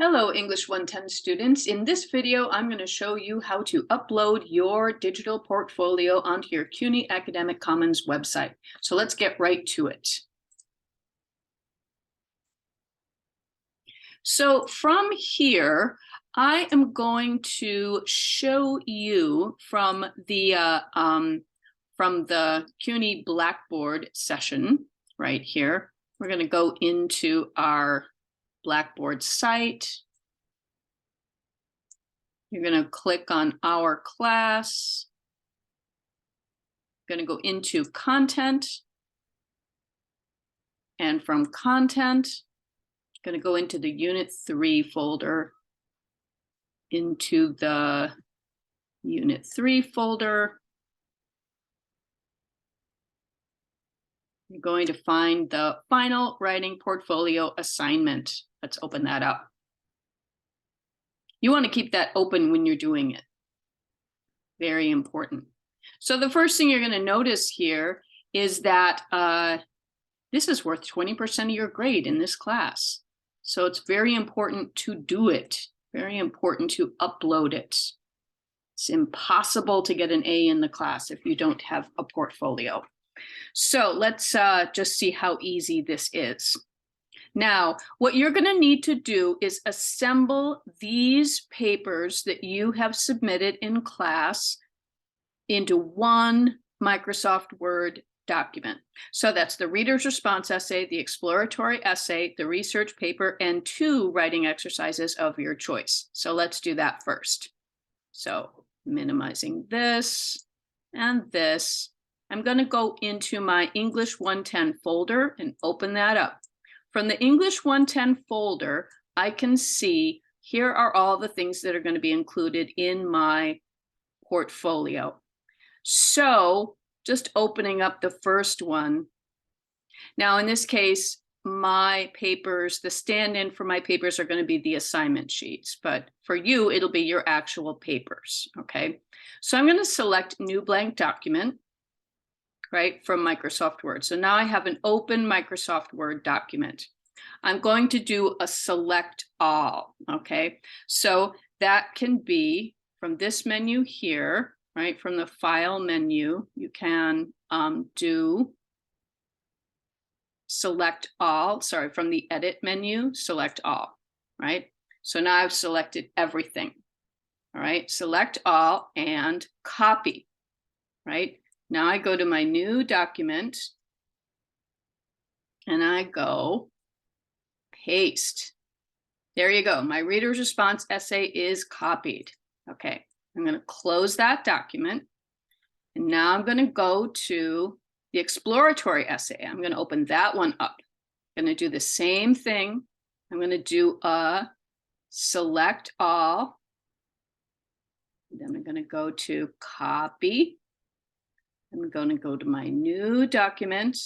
Hello, English 110 students. In this video, I'm going to show you how to upload your digital portfolio onto your CUNY Academic Commons website. So let's get right to it. So from here, I am going to show you from the CUNY Blackboard session right here. We're going to go into our Blackboard site. You're going to click on our class. Going to go into content. And from content, going to go into the Unit 3 folder. Into the Unit 3 folder. You're going to find the final writing portfolio assignment. Let's open that up. You want to keep that open when you're doing it. Very important. So the first thing you're going to notice here is that this is worth 20% of your grade in this class. So it's very important to do it. Very important to upload it. It's impossible to get an A in the class if you don't have a portfolio. So let's just see how easy this is. Now, what you're going to need to do is assemble these papers that you have submitted in class into one Microsoft Word document. So that's the reader's response essay, the exploratory essay, the research paper, and 2 writing exercises of your choice. So let's do that first. So minimizing this and this. I'm going to go into my English 110 folder and open that up. From the English 110 folder, I can see here are all the things that are going to be included in my portfolio. So just opening up the first one. Now, in this case, my papers, the stand-in for my papers are going to be the assignment sheets, but for you, it'll be your actual papers, okay? So I'm going to select New Blank Document. Right, from Microsoft Word. So now I have an open Microsoft Word document. I'm going to do a select all, okay? So that can be from this menu here, right? From the file menu, you can do select all, sorry, from the edit menu, select all, right? So now I've selected everything, all right? Select all and copy, right? Now I go to my new document and I go paste. There you go. My reader's response essay is copied. Okay, I'm going to close that document. And now I'm going to go to the exploratory essay. I'm going to open that one up. I'm going to do the same thing. I'm going to do a select all. Then I'm going to go to copy. I'm going to go to my new document.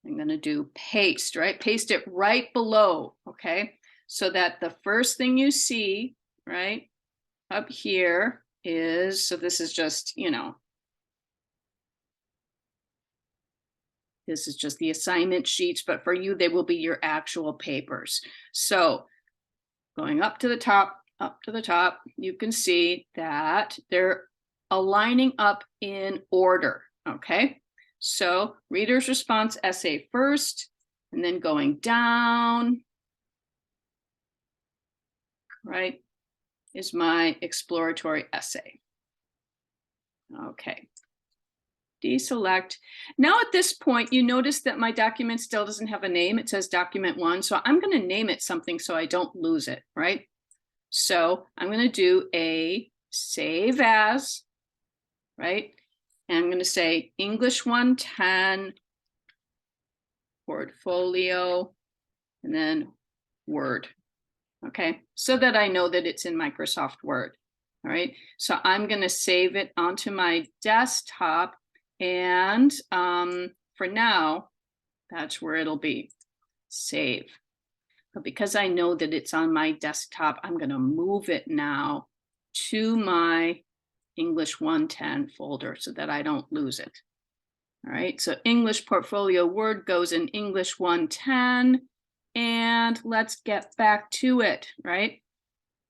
I'm going to do paste, right? Paste it right below, okay? So that the first thing you see, right, up here is, so this is just, you know, this is just the assignment sheets, but for you, they will be your actual papers. So going up to the top, you can see that they're aligning up in order, okay? So reader's response essay first, and then going down, right, is my exploratory essay. Okay, deselect. Now at this point, you notice that my document still doesn't have a name. It says document 1, so I'm gonna name it something so I don't lose it, right? So I'm gonna do a save as, right? And I'm going to say English 110 portfolio and then Word. Okay, so that I know that it's in Microsoft Word. All right, so I'm going to save it onto my desktop, and for now, that's where it'll be. Save. But because I know that it's on my desktop, I'm going to move it now to my English 110 folder so that I don't lose it. All right, so English portfolio Word goes in English 110, and let's get back to it, right?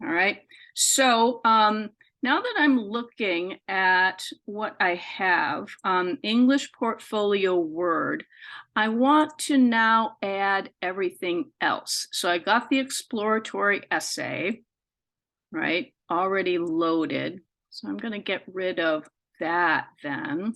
All right. So now that I'm looking at what I have, English Portfolio Word, I want to now add everything else. So I got the exploratory essay, right, already loaded. So I'm going to get rid of that then.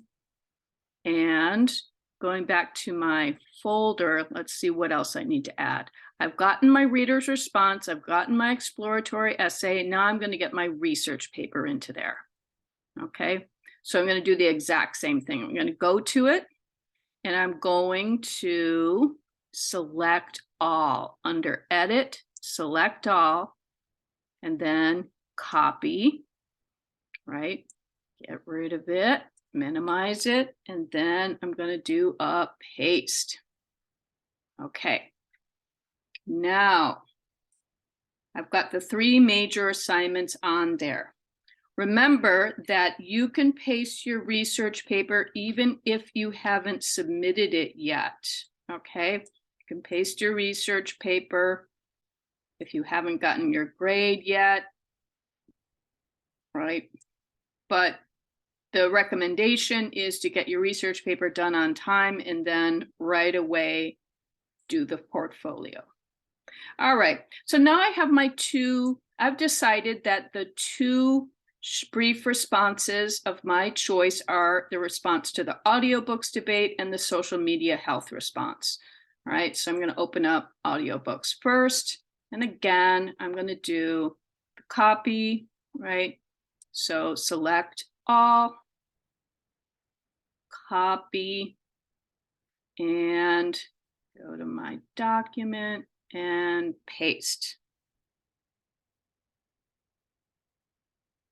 And going back to my folder, let's see what else I need to add. I've gotten my reader's response. I've gotten my exploratory essay. Now I'm going to get my research paper into there. Okay, so I'm going to do the exact same thing. I'm going to go to it and I'm going to select all. Under edit, select all, and then copy, right? Get rid of it, minimize it, and then I'm going to do a paste. Okay. Now, I've got the 3 major assignments on there. Remember that you can paste your research paper even if you haven't submitted it yet, okay? You can paste your research paper if you haven't gotten your grade yet, right? But the recommendation is to get your research paper done on time and then right away do the portfolio. All right, so now I have my 2, I've decided that the 2 brief responses of my choice are the response to the audiobooks debate and the social media health response. All right, so I'm going to open up audiobooks first. And again, I'm going to do the copy, right? So select all, copy, and go to my document and paste.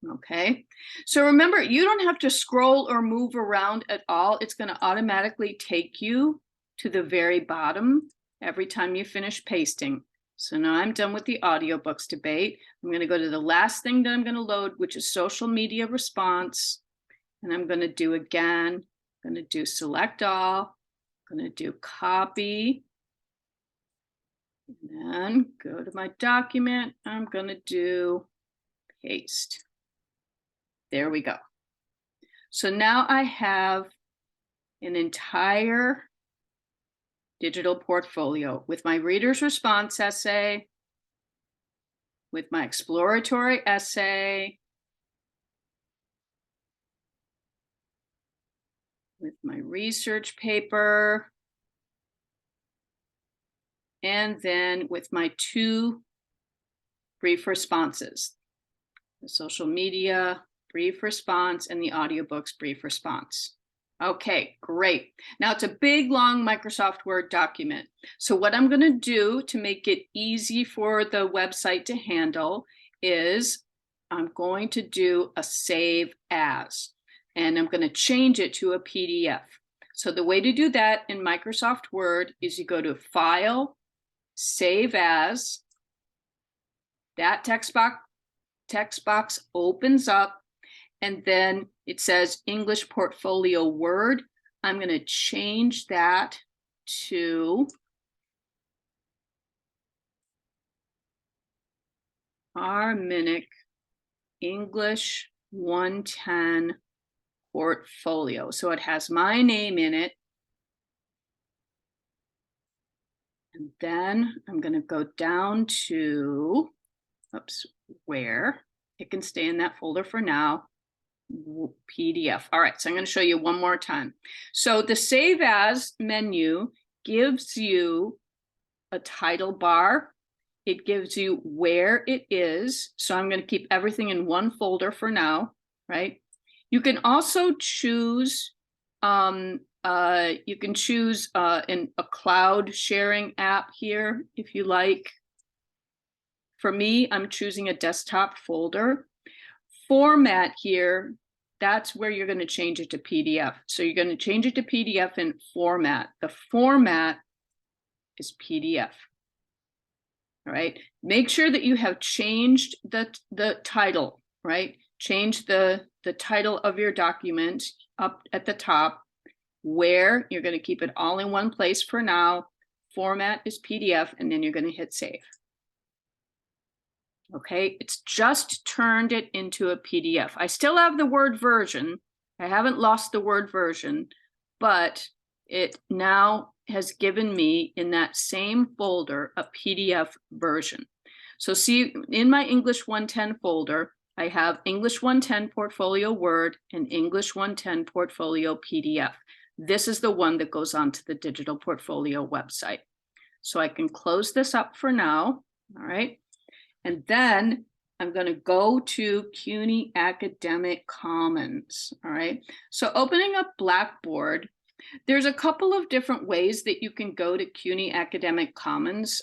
Okay, so remember, you don't have to scroll or move around at all. It's going to automatically take you to the very bottom every time you finish pasting. So now I'm done with the audiobooks debate. I'm going to go to the last thing that I'm going to load, which is social media response. And I'm going to do again, I'm going to do select all, I'm going to do copy, and then go to my document. I'm going to do paste. There we go. So now I have an entire digital portfolio with my reader's response essay, with my exploratory essay, with my research paper, and then with my 2 brief responses, the social media brief response and the audiobooks brief response. Okay, great. Now it's a big, long Microsoft Word document. So what I'm going to do to make it easy for the website to handle is I'm going to do a save as, and I'm going to change it to a PDF. So the way to do that in Microsoft Word is you go to File, Save As. That text box opens up, and then it says English Portfolio Word. I'm going to change that to Minnick English 110 Portfolio. So it has my name in it. And then I'm going to go down to, where it can stay in that folder for now. PDF. All right, so I'm going to show you one more time. So the Save As menu gives you a title bar. It gives you where it is. So I'm going to keep everything in one folder for now, right? You can also choose, in a cloud sharing app here, if you like. For me, I'm choosing a desktop folder. Format here, that's where you're going to change it to PDF. So you're going to change it to PDF in format. The format is PDF. All right. Make sure that you have changed the title, right? Change the title of your document up at the top, where you're going to keep it all in one place for now. format is PDF, and then you're going to hit save. Okay, it's just turned it into a PDF. I still have the Word version. I haven't lost the Word version, but it now has given me in that same folder a PDF version. So see, in my English 110 folder, I have English 110 Portfolio Word and English 110 Portfolio PDF. This is the one that goes onto the digital portfolio website. So I can close this up for now, all right? And then I'm going to go to CUNY Academic Commons, all right? So opening up Blackboard, there's a couple of different ways that you can go to CUNY Academic Commons.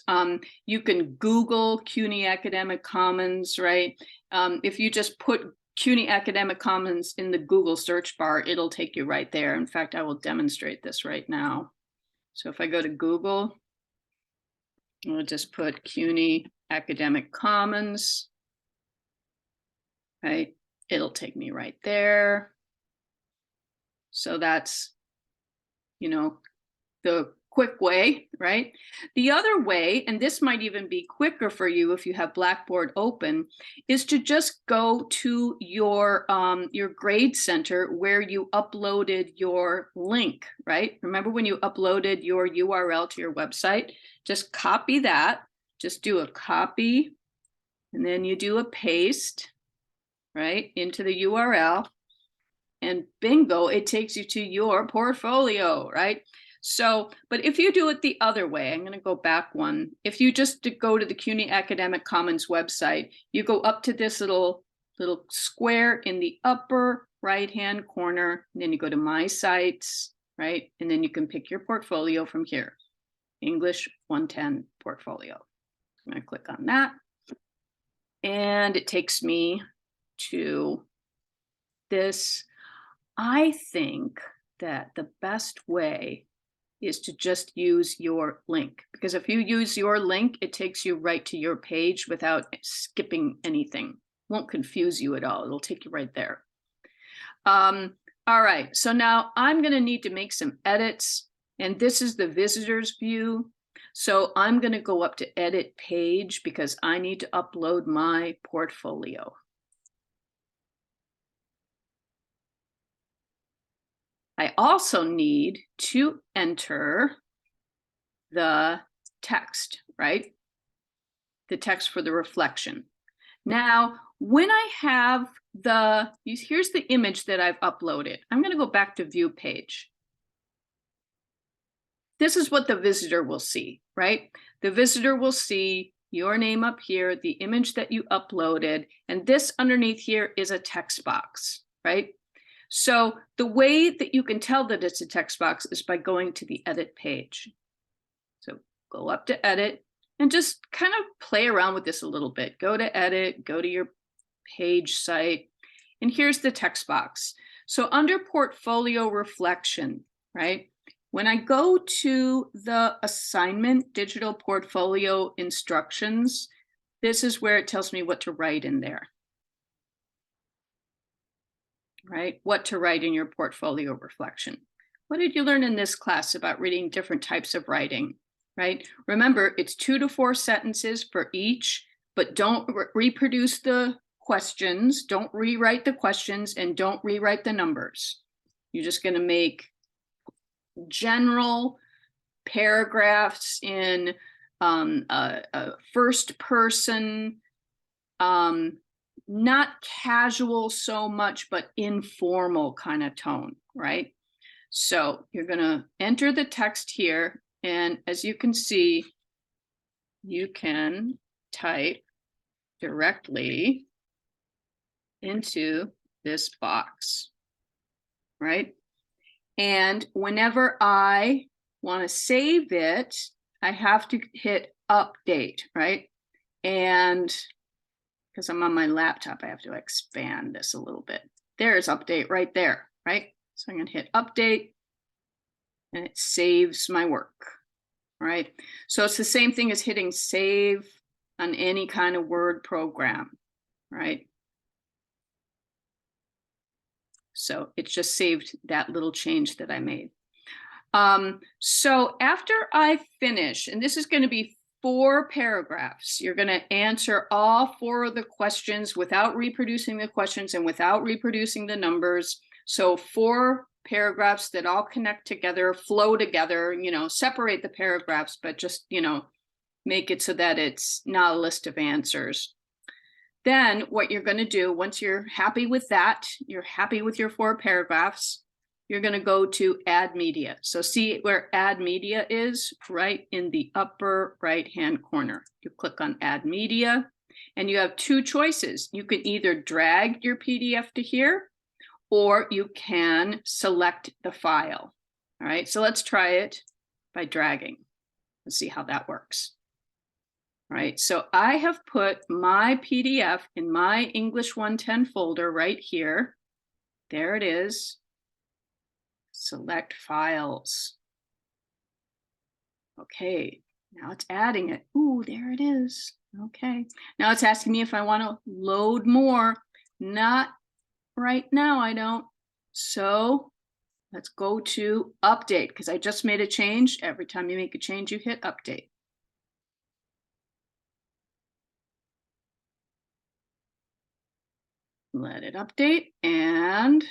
You can Google CUNY Academic Commons, right? If you just put CUNY Academic Commons in the Google search bar, it'll take you right there. In fact, I will demonstrate this right now. So if I go to Google, I'll just put CUNY Academic Commons, right? It'll take me right there. So that's, you know, the quick way, right? The other way, and this might even be quicker for you if you have Blackboard open, is to just go to your grade center where you uploaded your link, right? Remember when you uploaded your URL to your website? Just copy that, just do a copy, and then you do a paste, right, into the URL, and bingo, it takes you to your portfolio, right? So, but if you do it the other way, I'm going to go back one. If you just go to the CUNY Academic Commons website, you go up to this little square in the upper right-hand corner, and then you go to My Sites, right? And then you can pick your portfolio from here, English 110 Portfolio. I'm going to click on that, and it takes me to this. I think that the best way is to just use your link, because if you use your link, it takes you right to your page without skipping anything. Won't confuse you at all. It'll take you right there. All right, so now I'm going to need to make some edits, and this is the visitor's view. So I'm going to go up to Edit Page because I need to upload my portfolio. I also need to enter the text, right? The text for the reflection. Now, when I have here's the image that I've uploaded. I'm going to go back to View Page. This is what the visitor will see, right? The visitor will see your name up here, the image that you uploaded, and this underneath here is a text box, right? So the way that you can tell that it's a text box is by going to the Edit page. So go up to Edit and just kind of play around with this a little bit. Go to Edit, go to your page site, and here's the text box. So under Portfolio Reflection, right? When I go to the assignment, Digital Portfolio Instructions, this is where it tells me what to write in there. Right? What to write in your portfolio reflection. What did you learn in this class about reading different types of writing, right? Remember, it's 2 to 4 sentences for each, but don't reproduce the questions, don't rewrite the questions, and don't rewrite the numbers. You're just going to make general paragraphs in a first person, not casual so much, but informal kind of tone, right? So you're going to enter the text here. And as you can see, you can type directly into this box, right? And whenever I want to save it, I have to hit update, right? And because I'm on my laptop, I have to expand this a little bit. There's update right there, right? So I'm going to hit update, and it saves my work, right? So it's the same thing as hitting save on any kind of Word program, right? So it just saved that little change that I made. So after I finish, and this is going to be 4 paragraphs, you're going to answer all 4 of the questions without reproducing the questions and without reproducing the numbers. So 4 paragraphs that all connect together, flow together, you know, separate the paragraphs, but just, you know, make it so that it's not a list of answers. Then what you're going to do, once you're happy with that, you're happy with your 4 paragraphs, you're going to go to Add Media. So see where Add Media is, right in the upper right-hand corner. You click on Add Media, and you have 2 choices. You can either drag your PDF to here, or you can select the file. All right, so let's try it by dragging. Let's see how that works. All right, so I have put my PDF in my English 110 folder right here. There it is. Select files. Okay, now it's adding it. Ooh, there it is. Okay, now it's asking me if I want to load more. Not right now, I don't. So let's go to update, because I just made a change. Every time you make a change, you hit update. Let it update, and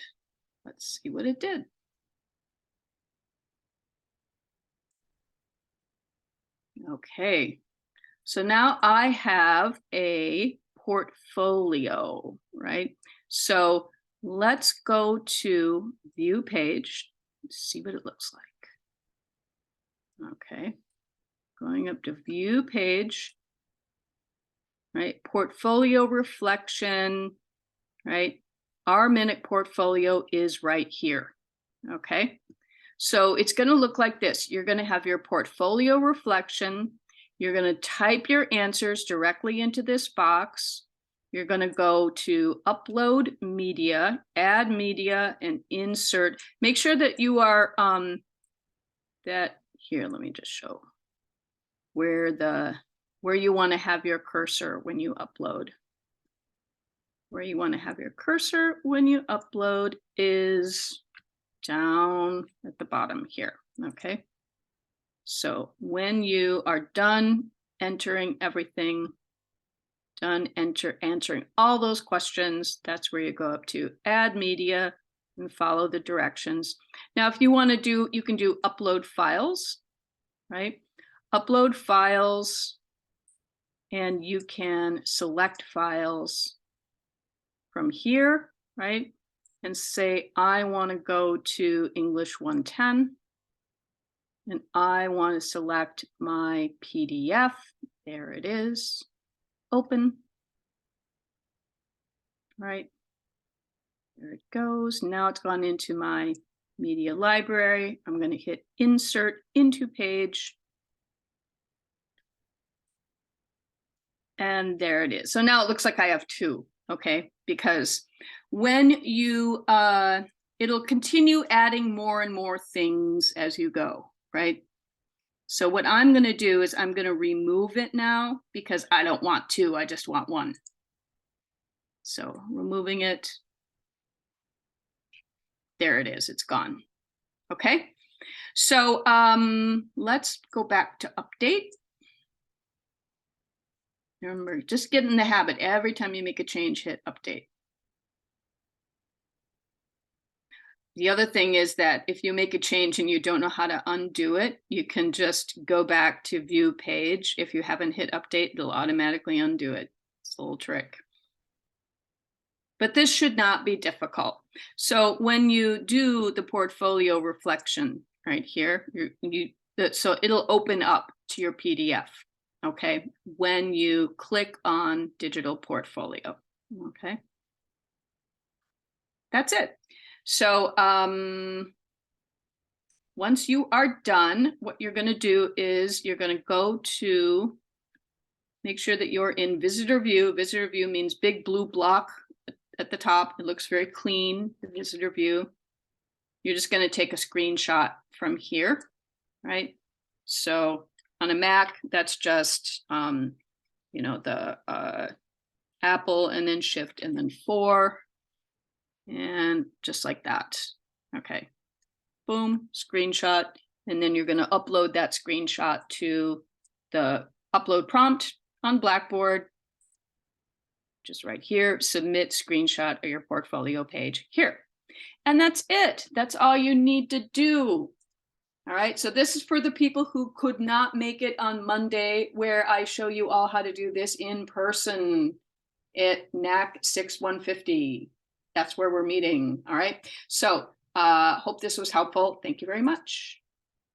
let's see what it did. Okay, so now I have a portfolio, right? So let's go to view page, see what it looks like. Okay, going up to view page, right? Portfolio reflection, right? Our minute portfolio is right here. Okay, so it's going to look like this. You're going to have your portfolio reflection. You're going to type your answers directly into this box. You're going to go to upload media, add media, and insert. Make sure that you are here, let me just show where you want to have your cursor when you upload. Where you want to have your cursor when you upload is down at the bottom here. Okay, so when you are done entering everything, done answering all those questions, that's where you go up to add media and follow the directions. Now if you want to do, you can do upload files, right? Upload files, and you can select files from here, right? And say, I want to go to English 110, and I want to select my PDF. There it is. Open. Right. There it goes. Now it's gone into my media library. I'm going to hit Insert into Page. And there it is. So now it looks like I have 2, okay? Because when you, it'll continue adding more and more things as you go, right? So what I'm going to do is I'm going to remove it now because I don't want 2, I just want 1. So removing it. There it is, it's gone. Okay, so let's go back to update. Remember, just get in the habit. Every time you make a change, hit update. The other thing is that if you make a change and you don't know how to undo it, you can just go back to view page. If you haven't hit update, it'll automatically undo it. It's a little trick. But this should not be difficult. So when you do the portfolio reflection right here, so it'll open up to your PDF, okay, when you click on digital portfolio, okay? That's it. So once you are done, what you're going to do is you're going to go to, make sure that you're in visitor view. Visitor view means big blue block at the top. It looks very clean, the visitor view. You're just going to take a screenshot from here, right? So on a Mac, that's just, you know, the Apple and then Shift and then 4. And just like that. Okay. Boom, screenshot. And then you're going to upload that screenshot to the upload prompt on Blackboard. Just right here, submit screenshot of your portfolio page here. And that's it. That's all you need to do. All right, so this is for the people who could not make it on Monday, where I show you all how to do this in person at NAC 6150. That's where we're meeting. All right, so hope this was helpful. Thank you very much.